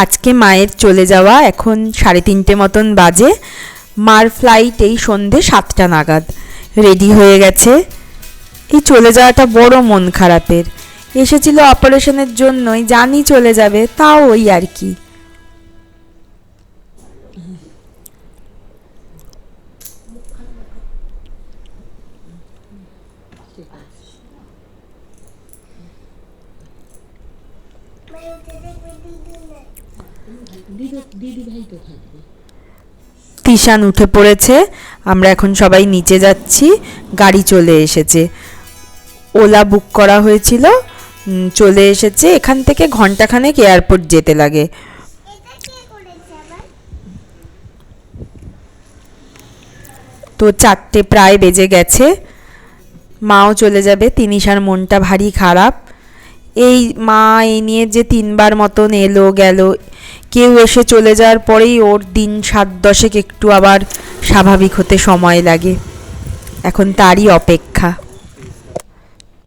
আজকে মায়ের চলে যাওয়া এখন 3:30 মতন বাজে। মার ফ্লাইট এই সন্ধে 7টা নাগাদ। রেডি হয়ে গেছে। এই চলে যাওয়াটা বড় মন খারাপের। এসেছিল অপারেশনের জন্যই, জানি চলে যাবে, তাও ওই আর কি। তিশান উঠে পড়েছে, আমরা এখন সবাই নিচে যাচ্ছি। গাড়ি চলে এসেছে, ওলা বুক করা হয়েছিল, চলে এসেছে। এখান থেকে ঘন্টাখানেক এয়ারপোর্ট যেতে লাগে। তো 4টে প্রায় বেজে গেছে, মাও চলে যাবে। তিনিশার মনটা ভারী খারাপ। এই মা এই নিয়ে যে 3বার মতন এলো গেল, কেউ এসে চলে যাওয়ার পরেই ওর দিন 7-10 একটু আবার স্বাভাবিক হতে সময় লাগে। এখন তারই অপেক্ষা।